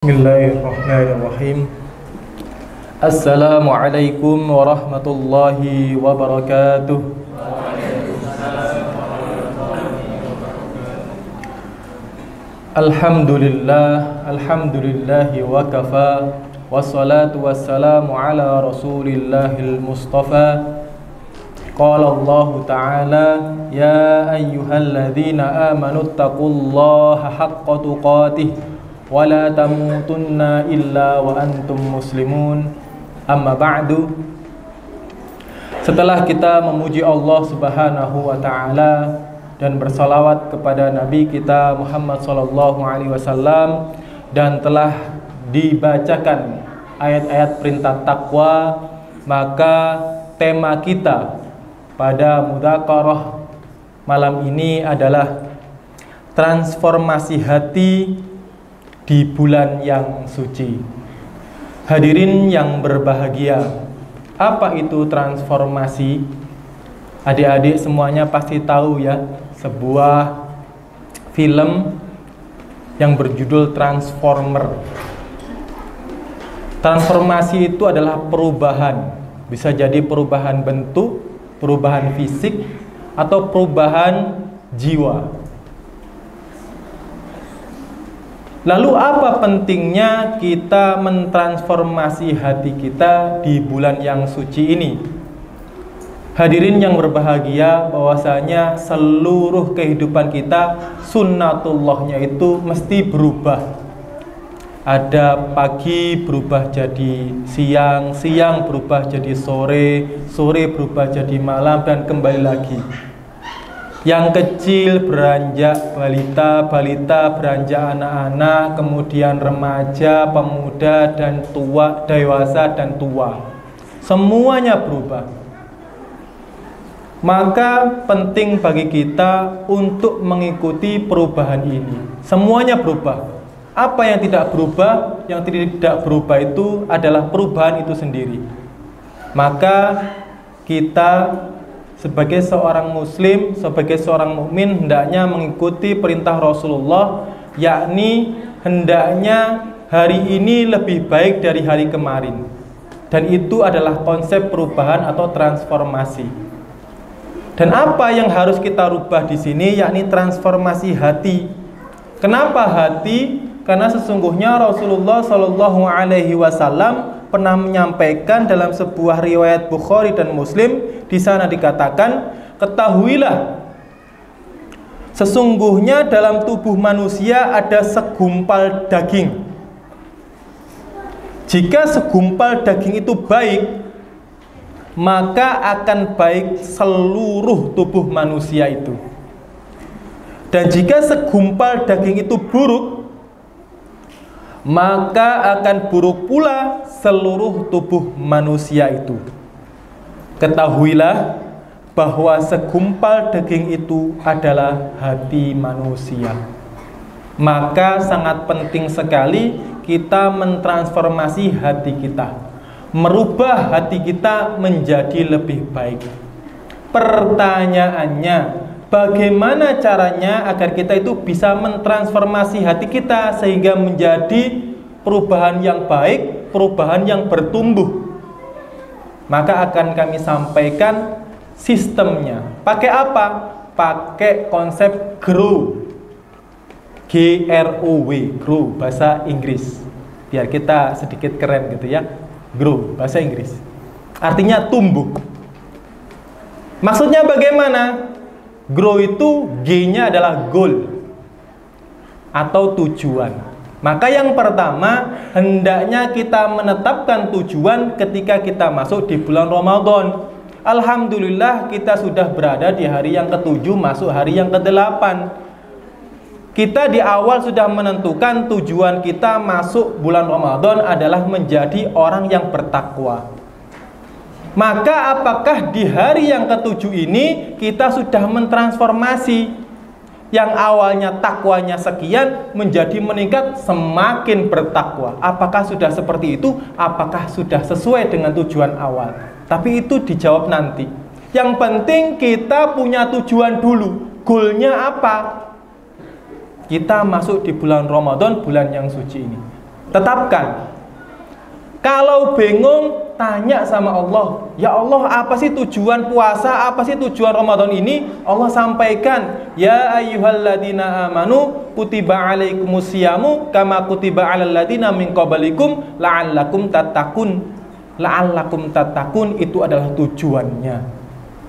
Bismillahirrahmanirrahim. Assalamualaikum warahmatullahi wabarakatuh. Alhamdulillahi wa kafa. Wassalatu wassalamu ala rasulillahil mustafa. Qala Allah ta'ala, ya ayyuhalladzina amanu taqullaha haqqa tuqatih wala tamutunna illa wa antum muslimun. Amma ba'du. Setelah kita memuji Allah Subhanahu wa taala dan bersalawat kepada Nabi kita Muhammad sallallahu alaihi wasallam, dan telah dibacakan ayat-ayat perintah takwa, maka tema kita pada mudzakarah malam ini adalah transformasi hati di bulan yang suci. Hadirin yang berbahagia, apa itu transformasi? Adik-adik semuanya pasti tahu ya, sebuah film yang berjudul Transformer. Transformasi itu adalah perubahan, bisa jadi perubahan bentuk, perubahan fisik, atau perubahan jiwa. Lalu apa pentingnya kita mentransformasi hati kita di bulan yang suci ini? Hadirin yang berbahagia, bahwasanya seluruh kehidupan kita sunnatullahnya itu mesti berubah. Ada pagi berubah jadi siang, siang berubah jadi sore, sore berubah jadi malam, dan kembali lagi. Yang kecil beranjak balita, balita beranjak anak-anak, kemudian remaja, pemuda, dan tua, dewasa, dan tua. Semuanya berubah. Maka penting bagi kita untuk mengikuti perubahan ini. Semuanya berubah. Apa yang tidak berubah? Yang tidak berubah itu adalah perubahan itu sendiri. Maka kita sebagai seorang muslim, sebagai seorang mukmin, hendaknya mengikuti perintah Rasulullah, yakni hendaknya hari ini lebih baik dari hari kemarin. Dan itu adalah konsep perubahan atau transformasi. Dan apa yang harus kita rubah di sini, yakni transformasi hati. Kenapa hati? Karena sesungguhnya Rasulullah Shallallahu Alaihi Wasallam pernah menyampaikan dalam sebuah riwayat Bukhari dan Muslim. Di sana dikatakan, ketahuilah, sesungguhnya dalam tubuh manusia ada segumpal daging. Jika segumpal daging itu baik, maka akan baik seluruh tubuh manusia itu. Dan jika segumpal daging itu buruk, maka akan buruk pula seluruh tubuh manusia itu. Ketahuilah bahwa segumpal daging itu adalah hati manusia. Maka sangat penting sekali kita mentransformasi hati kita, merubah hati kita menjadi lebih baik. Pertanyaannya, bagaimana caranya agar kita itu bisa mentransformasi hati kita sehingga menjadi perubahan yang baik, perubahan yang bertumbuh? Maka akan kami sampaikan sistemnya. Pakai apa? Pakai konsep GROW. GROW, GROW, bahasa Inggris. Biar kita sedikit keren gitu ya. GROW, bahasa Inggris. Artinya tumbuh. Maksudnya bagaimana? GROW itu G-nya adalah goal atau tujuan. Maka yang pertama, hendaknya kita menetapkan tujuan ketika kita masuk di bulan Ramadan. Alhamdulillah kita sudah berada di hari yang ke-7, masuk hari yang ke-8. Kita di awal sudah menentukan tujuan kita masuk bulan Ramadan adalah menjadi orang yang bertakwa. Maka apakah di hari yang ke-7 ini kita sudah mentransformasi? Yang awalnya takwanya sekian menjadi meningkat semakin bertakwa. Apakah sudah seperti itu? Apakah sudah sesuai dengan tujuan awal? Tapi itu dijawab nanti. Yang penting kita punya tujuan dulu. Goalnya apa? Kita masuk di bulan Ramadan, bulan yang suci ini. Tetapkan. Kalau bingung, tanya sama Allah. Ya Allah, apa sih tujuan puasa? Apa sih tujuan Ramadan ini? Allah sampaikan, ya ayyuhalladzina amanu kutiba alaikumusyamu kama kutiba alal ladzina min qablikum la'allakum tattaqun. La'allakum tattaqun itu adalah tujuannya.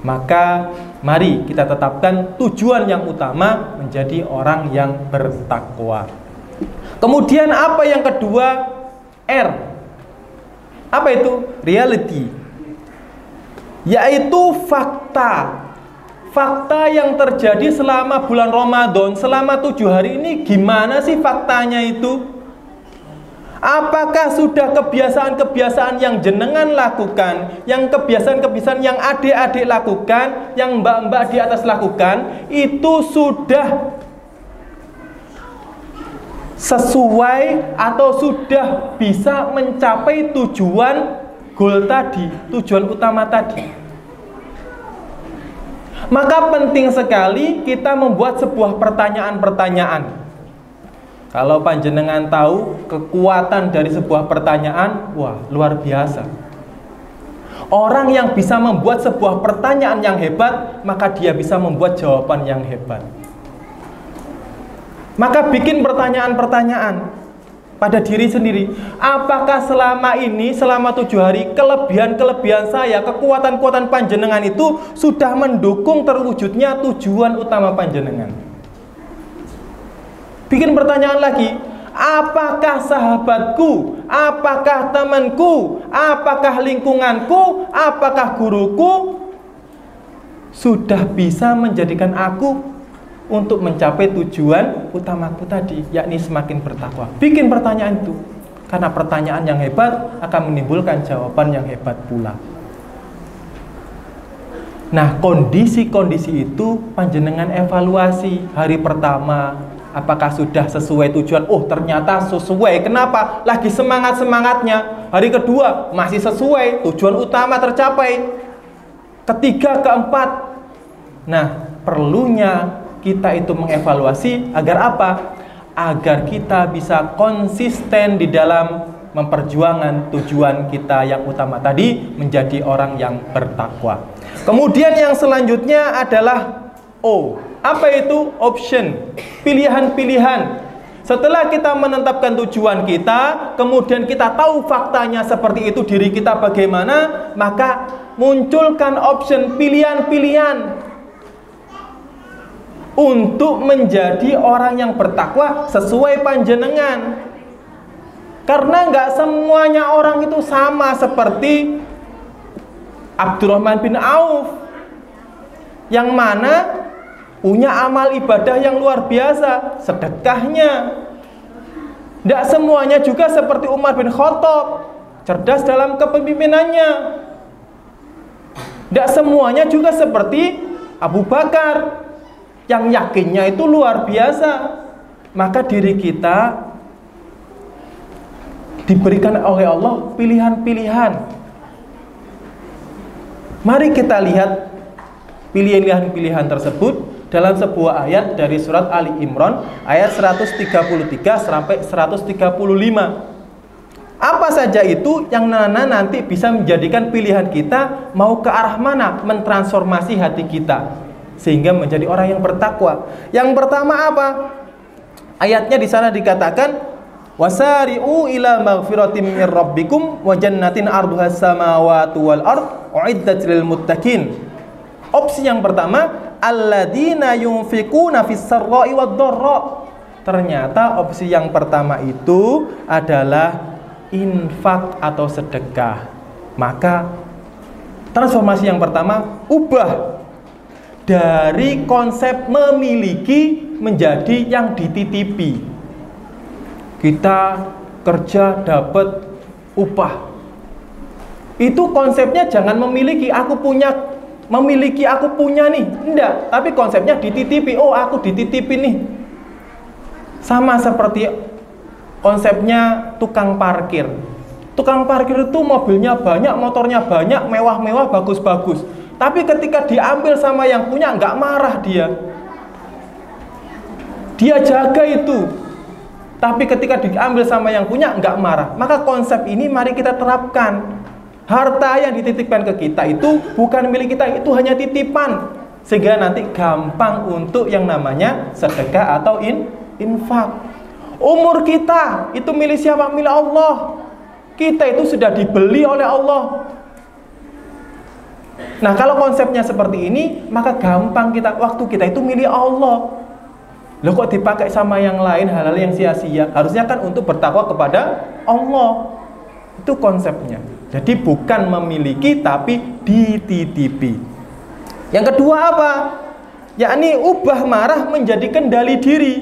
Maka mari kita tetapkan tujuan yang utama menjadi orang yang bertakwa. Kemudian apa yang kedua? R. Apa itu? Reality. Yaitu fakta. Fakta yang terjadi selama bulan Ramadan, selama 7 hari ini, gimana sih faktanya itu? Apakah sudah kebiasaan-kebiasaan yang jenengan lakukan, yang kebiasaan-kebiasaan yang adik-adik lakukan, yang mbak-mbak di atas lakukan, itu sudah sesuai atau sudah bisa mencapai tujuan goal tadi, tujuan utama tadi? Maka penting sekali kita membuat sebuah pertanyaan-pertanyaan. Kalau panjenengan tahu kekuatan dari sebuah pertanyaan, wah, luar biasa. Orang yang bisa membuat sebuah pertanyaan yang hebat, maka dia bisa membuat jawaban yang hebat. Maka bikin pertanyaan-pertanyaan pada diri sendiri. Apakah selama ini, selama 7 hari, kelebihan-kelebihan saya, kekuatan-kekuatan panjenengan itu sudah mendukung terwujudnya tujuan utama panjenengan? Bikin pertanyaan lagi. Apakah sahabatku, apakah temanku, apakah lingkunganku, apakah guruku sudah bisa menjadikan aku untuk mencapai tujuan utamaku tadi, yakni semakin bertakwa? Bikin pertanyaan itu, karena pertanyaan yang hebat akan menimbulkan jawaban yang hebat pula. Nah, kondisi-kondisi itu panjenengan evaluasi. Hari pertama, apakah sudah sesuai tujuan? Oh, ternyata sesuai. Kenapa? Lagi semangat-semangatnya. Hari kedua, masih sesuai, tujuan utama tercapai. Ketiga, keempat. Nah, perlunya kita itu mengevaluasi agar apa? Agar kita bisa konsisten di dalam memperjuangkan tujuan kita yang utama tadi, menjadi orang yang bertakwa. Kemudian yang selanjutnya adalah O. Apa itu? Option. Pilihan-pilihan. Setelah kita menetapkan tujuan kita, kemudian kita tahu faktanya seperti itu, diri kita bagaimana, maka munculkan option, pilihan-pilihan untuk menjadi orang yang bertakwa sesuai panjenengan. Karena nggak semuanya orang itu sama seperti Abdurrahman bin Auf, yang mana punya amal ibadah yang luar biasa, sedekahnya. Nggak semuanya juga seperti Umar bin Khattab, cerdas dalam kepemimpinannya. Nggak semuanya juga seperti Abu Bakar, yang yakinnya itu luar biasa. Maka diri kita diberikan oleh Allah pilihan-pilihan. Mari kita lihat pilihan-pilihan tersebut dalam sebuah ayat dari surat Ali Imran ayat 133 sampai 135. Apa saja itu yang nanti bisa menjadikan pilihan kita mau ke arah mana, mentransformasi hati kita sehingga menjadi orang yang bertakwa. Yang pertama apa? Ayatnya di sana dikatakan, wasari'u ila maghfiratin min rabbikum wa jannatin 'arduhas samawati wal ard uiddat lil muttaqin. Opsi yang pertama, alladzina yunfikuna fis sarra'i wad dharra. Ternyata opsi yang pertama itu adalah infak atau sedekah. Maka transformasi yang pertama, ubah dari konsep memiliki menjadi yang dititipi. Kita kerja dapat upah. Itu konsepnya jangan memiliki, aku punya nih. Enggak, tapi konsepnya dititipi. Oh, aku dititipi nih. Sama seperti konsepnya tukang parkir. Tukang parkir itu mobilnya banyak, motornya banyak, mewah-mewah, bagus-bagus. Tapi ketika diambil sama yang punya, nggak marah dia. Dia jaga itu. tapi ketika diambil sama yang punya nggak marah. Maka konsep ini mari kita terapkan. Harta yang dititipkan ke kita itu bukan milik kita, itu hanya titipan. Sehingga nanti gampang untuk yang namanya sedekah atau infak. Umur kita itu milik siapa? Milik Allah. Kita itu sudah dibeli oleh Allah. Nah, kalau konsepnya seperti ini, maka gampang waktu kita itu milik Allah. Loh, kok dipakai sama yang lain, hal-hal yang sia-sia? Harusnya kan untuk bertakwa kepada Allah. Itu konsepnya. Jadi bukan memiliki tapi dititipi. Yang kedua apa? Yakni ubah marah menjadi kendali diri.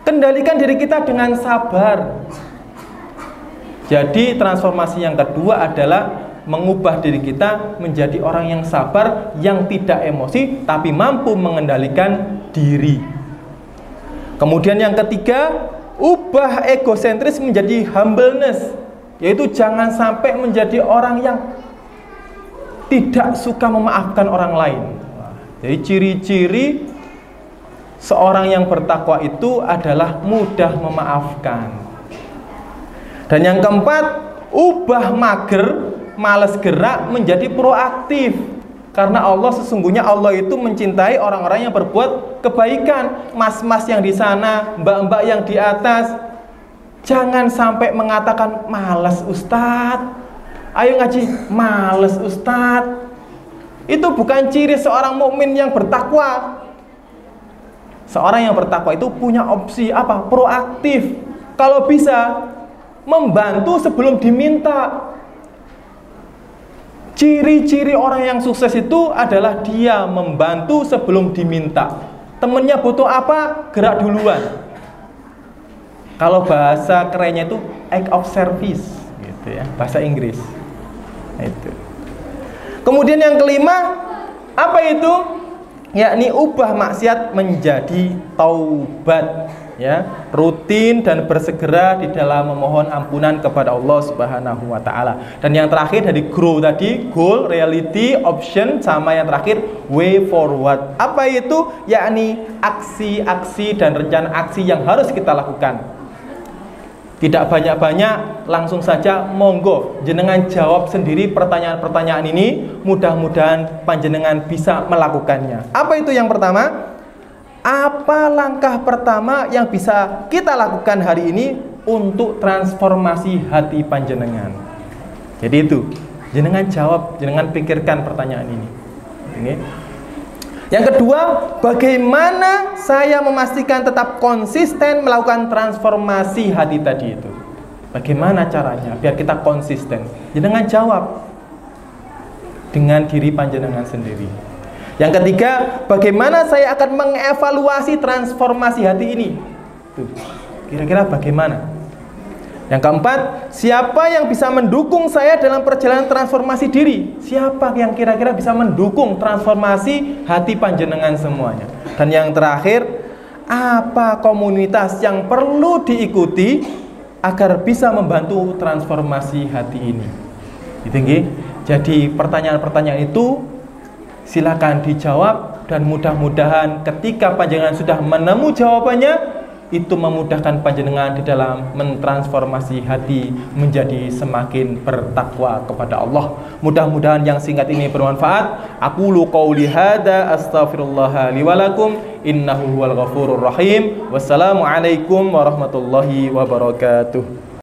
Kendalikan diri kita dengan sabar. Jadi transformasi yang kedua adalah mengubah diri kita menjadi orang yang sabar, yang tidak emosi tapi mampu mengendalikan diri. Kemudian yang ketiga, ubah egosentris menjadi humbleness. Yaitu jangan sampai menjadi orang yang tidak suka memaafkan orang lain. Jadi ciri-ciri seorang yang bertakwa itu adalah mudah memaafkan. Dan yang keempat, ubah mager, malas gerak menjadi proaktif. Karena sesungguhnya Allah itu mencintai orang-orang yang berbuat kebaikan. Mas-mas yang di sana, mbak-mbak yang di atas, jangan sampai mengatakan malas Ustadz, ayo ngaji, malas Ustadz. Itu bukan ciri seorang mukmin yang bertakwa. Seorang yang bertakwa itu punya opsi apa? Proaktif. Kalau bisa membantu sebelum diminta. Ciri-ciri orang yang sukses itu adalah dia membantu sebelum diminta. Temennya butuh apa? Gerak duluan. Kalau bahasa kerennya itu act of service, gitu ya, bahasa Inggris. Itu. Kemudian yang kelima, apa itu? Yakni ubah maksiat menjadi taubat, ya, rutin dan bersegera di dalam memohon ampunan kepada Allah Subhanahu wa taala. Dan yang terakhir dari grow tadi, goal, reality, option, sama yang terakhir way forward. Apa itu? Yakni aksi-aksi dan rencana aksi yang harus kita lakukan. Tidak banyak-banyak, langsung saja monggo jenengan jawab sendiri pertanyaan-pertanyaan ini. Mudah-mudahan panjenengan bisa melakukannya. Apa itu yang pertama? Apa langkah pertama yang bisa kita lakukan hari ini untuk transformasi hati panjenengan? Jadi itu, jenengan jawab, jenengan pikirkan pertanyaan ini. Yang kedua, bagaimana saya memastikan tetap konsisten melakukan transformasi hati tadi itu? Bagaimana caranya biar kita konsisten? Jenengan jawab dengan diri panjenengan sendiri. Yang ketiga, bagaimana saya akan mengevaluasi transformasi hati ini? Tuh, kira-kira bagaimana? Yang keempat, siapa yang bisa mendukung saya dalam perjalanan transformasi diri? Siapa yang kira-kira bisa mendukung transformasi hati panjenengan semuanya? Dan yang terakhir, apa komunitas yang perlu diikuti agar bisa membantu transformasi hati ini? Jadi pertanyaan-pertanyaan itu silakan dijawab, dan mudah-mudahan ketika panjenengan sudah menemukan jawabannya, itu memudahkan panjenengan di dalam mentransformasi hati menjadi semakin bertakwa kepada Allah. Mudah-mudahan yang singkat ini bermanfaat. Aqulu qauli hadza astaghfirullah li wa lakum innahu huwal ghafurur rahim. Wassalamualaikum warahmatullahi wabarakatuh.